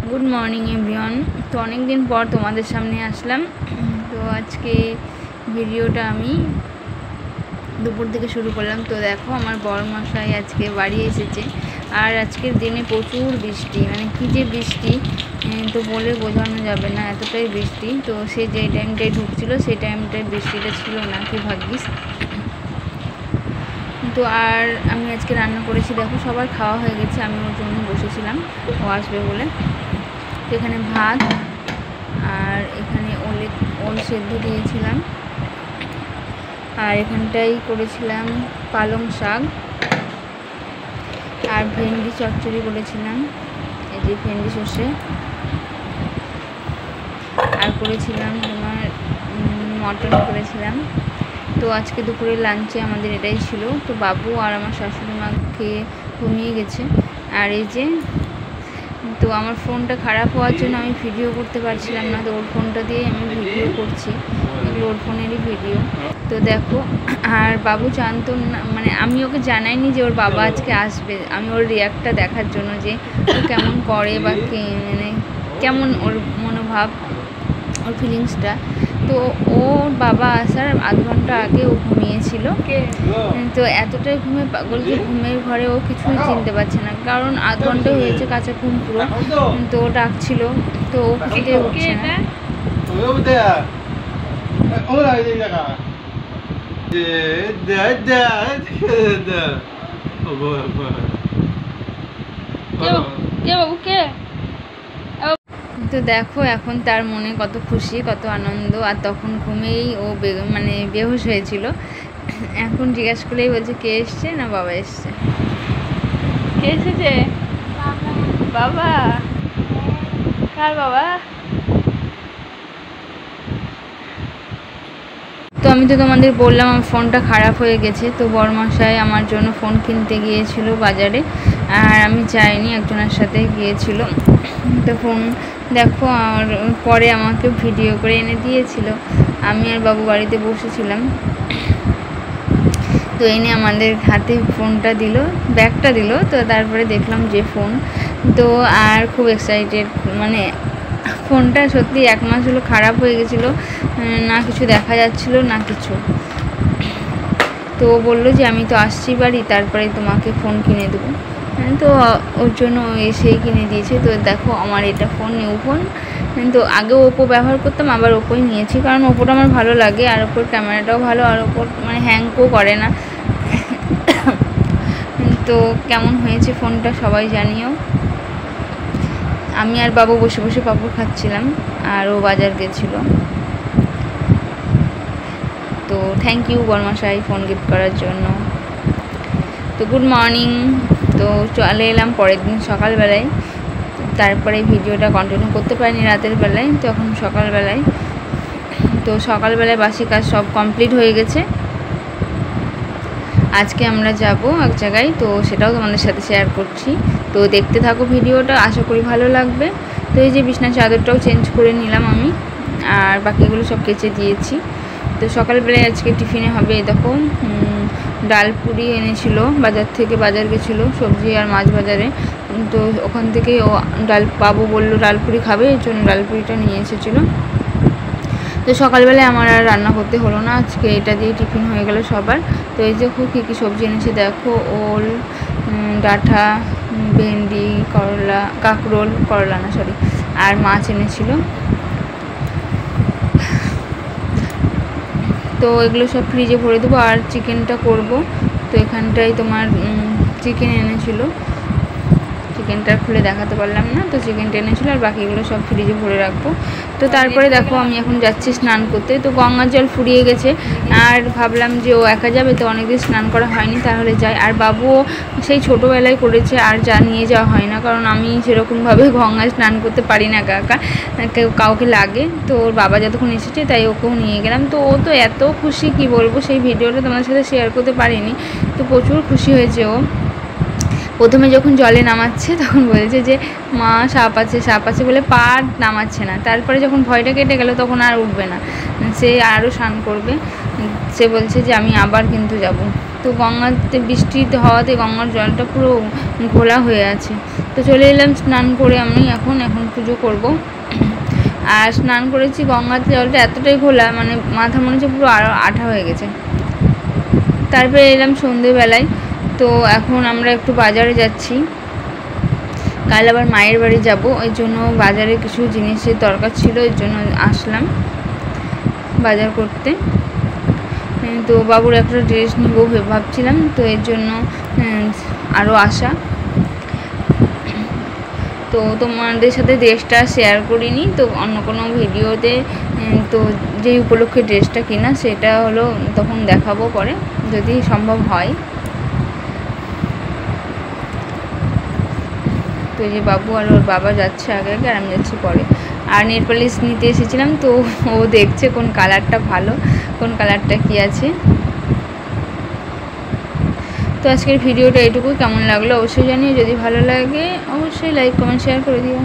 Good morning everyone. तो अनेक दिन पर तुम्हारे सामने आसलाम। तो आज के भिडियोटा आमी दुपुर दिके शुरू करलाम। तो देखो आमार बड़मशाई आज के बाड़ी एसेছে আর আজকের দিনে প্রচুর বৃষ্টি, মানে কী যে বৃষ্টি তো বলে বোঝানো যাবে না, এতটাই বৃষ্টি। তো সে যে টাইমটায় ঢুকছিল সেই টাইমটায় বৃষ্টিটা ছিল না, কি ভাগ্যিস। তো আর আমি আজকে রান্না করেছি, দেখো সবার খাওয়া হয়ে গেছে, আমি ওর জন্য বসেছিলাম ও আসবে বলে। তো এখানে ভাত আর এখানে ওল সেদ্ধ দিয়েছিলাম, আর এখানটাই করেছিলাম পালং শাক আর ভেন্ডি চচ্চড়ি করেছিলাম, এই যে ভেন্ডি সর্ষে, আর করেছিলাম তোমার মটন করেছিলাম। তো আজকে দুপুরে লাঞ্চে আমাদের এটাই ছিল। তো বাবু আর আমার শাশুড়ি মা খেয়ে ঘুমিয়ে গেছে। আর এই যে তো আমার ফোনটা খারাপ হওয়ার জন্য আমি ভিডিও করতে পারছিলাম না, তো ওর ফোনটা দিয়ে আমি ভিডিও করছি, এগুলো ওর ফোনেরই ভিডিও। তো দেখো, আর বাবু জানতো না, মানে আমি ওকে জানাইনি যে ওর বাবা আজকে আসবে, আমি ওর রিয়াক্টটা দেখার জন্য যে ও কেমন করে বা মানে কেমন ওর মনোভাব, ওর ফিলিংসটা। তো ওর বাবা আসার আধ ঘন্টা আগে ও ঘুমিয়েছিল। তো এতটাই ঘুমে পাগল যে ঘুমের ঘরে ও কিছুই চিনতে পারছে না, কারণ আধ ঘন্টা হয়েছে কাঁচা ঘুম পুরো। তো ও ডাকছিল, তো ও কিছুতেই উঠছে না। তো দেখো এখন তার মনে কত খুশি, কত আনন্দ। আর তখন ঘুমেই ও মানে বেহুশ হয়েছিল। এখন জিজ্ঞাসা করলেই বলছে কে এসছে, না বাবা এসছে। কে এসেছে? বাবা। কার বাবা? তো আমি তো তোমাদের বললাম আমার ফোনটা খারাপ হয়ে গেছে। তো বড়মশাই আমার জন্য ফোন কিনতে গিয়েছিল বাজারে, আর আমি যাইনি, একজনের সাথে গিয়েছিল। তো ফোন দেখো, আর পরে আমাকে ভিডিও করে এনে দিয়েছিল। আমি আর বাবু বাড়িতে বসেছিলাম, তো এনে আমাদের হাতে ফোনটা দিল, ব্যাগটা দিল। তো তারপরে দেখলাম যে ফোন, তো আর খুব এক্সাইটেড, মানে ফোনটা সত্যি 1 মাস হলো খারাপ হয়ে গেছিলো, না কিছু দেখা যাচ্ছিলো না কিছু। তো ও বললো যে আমি তো আসছি বাড়ি, তারপরে তোমাকে ফোন কিনে দেবো। তো ওর জন্য এসেই কিনে দিয়েছে। তো দেখো আমার এটা ফোন, নিউ ফোন। তো আগে ওপো ব্যবহার করতাম, আবার ওপোই নিয়েছি, কারণ ওপোটা আমার ভালো লাগে, আর ওপোর ক্যামেরাটাও ভালো, আর ওপোর মানে হ্যাংও করে না। তো কেমন হয়েছে ফোনটা সবাই জানিও। আমি আর বাবু বসে বসে পাপড় খাচ্ছিলাম, আর ও বাজার গেছিলো। তো থ্যাংক ইউ বড়মশাই ফোন গিফট করার জন্য। তো গুড মর্নিং। তো চলে এলাম পরের দিন সকালবেলায়। তারপরে ভিডিওটা কন্টিনিউ করতে পারিনি রাতের বেলায়, তো এখন সকালবেলায়। তো সকালবেলায় বাসি কাজ সব কমপ্লিট হয়ে গেছে। আজকে আমরা যাব এক জায়গায়, তো সেটাও তোমাদের সাথে শেয়ার করছি। তো দেখতে থাকো ভিডিওটা, আশা করি ভালো লাগবে। তো এই যে বিছানার চাদরটাও চেঞ্জ করে নিলাম আমি, আর বাকিগুলো সব কেচে দিয়েছি। তো সকালবেলায় আজকে টিফিনে হবে দেখো ডাল পুরি এনেছিল বাজার থেকে, বাজার গেছিলো সবজি আর মাছ বাজারে। তো ওখান থেকে ও বাবু বললো ডাল পুরি খাবে, এর জন্য ডাল পুরিটা নিয়ে এসেছিলো। তো সকালবেলায় আমার আর রান্না করতে হলো না, আজকে এটা দিয়ে টিফিন হয়ে গেল সবার। তো এই যে কী কী সবজি এনেছে দেখো, ওল, ডাঁটা, ভেন্ডি, করলা, কাঁকরোল, করলা না সরি, আর মাছ এনেছিল। তো এগুলো সব ফ্রিজে ভরে দেবো, আর চিকেনটা করব। তো এখানটায় তোমার চিকেন এনেছিল, চিকেনটা খুলে দেখাতে পারলাম না, তো চিকেনটা এনেছিল, আর বাকিগুলো সব ফ্রিজে ভরে রাখবো। তো তারপরে দেখো আমি এখন যাচ্ছি স্নান করতে। তো গঙ্গার জল ফুরিয়ে গেছে, আর ভাবলাম যে ও একা যাবে, তো অনেকদিন স্নান করা হয়নি, তাহলে যাই। আর বাবুও সেই ছোটোবেলায় করেছে, আর যা নিয়ে যাওয়া হয় না, কারণ আমি সেরকমভাবে গঙ্গায় স্নান করতে পারি না একা একা, কাউকে লাগে। তো ওর বাবা যতক্ষণ এসেছে তাই ওকেও নিয়ে গেলাম। তো ও তো এত খুশি, কি বলবো, সেই ভিডিওটা তোমাদের সাথে শেয়ার করতে পারিনি। তো প্রচুর খুশি হয়েছে ও। প্রথমে যখন জলে নামাচ্ছে তখন বলছে যে মা সাপ আছে, সাপ আছে বলে পা নামাচ্ছে না। তারপরে যখন ভয়টা কেটে গেল তখন আর উঠবে না, সে আরও স্নান করবে। সে বলছে যে আমি আবার কিন্তু যাব। তো গঙ্গাতে বৃষ্টি হওয়াতে গঙ্গার জলটা পুরো ঘোলা হয়ে আছে। তো চলে এলাম স্নান করে আমি এখন পুজো করব। আর স্নান করেছি, গঙ্গাতে জলটা এতটাই ঘোলা, মানে মাথা মনে হচ্ছে পুরো আরও আঠা হয়ে গেছে। তারপরে এলাম সন্ধেবেলায়। তো এখন আমরা একটু বাজারে যাচ্ছি, কাল আবার মায়ের বাড়ি যাব, ওই জন্য বাজারে কিছু জিনিসের দরকার ছিল, ওই জন্য আসলাম বাজার করতে। তো বাবুর একটা ড্রেস নিব ভাবছিলাম, তো এর জন্য আরও আসা। তো তোমাদের সাথে ড্রেসটা শেয়ার করিনি, তো অন্য কোনো ভিডিওতে তো যেই উপলক্ষে ড্রেসটা কিনা সেটা হলো তখন দেখাবো পরে, যদি সম্ভব হয়। তো এই যে বাবু আর ওর বাবা যাচ্ছে আগে আগে, আর আমি যাচ্ছি পরে। আর নেল পালিশ নিতে এসেছিলাম, তো ও দেখছে কোন কালারটা ভালো, কোন কালারটা কি আছে। তো আজকের ভিডিওটা এটুকুই, কেমন লাগলো অবশ্যই জানিও, যদি ভালো লাগে অবশ্যই লাইক কমেন্ট শেয়ার করে দিও।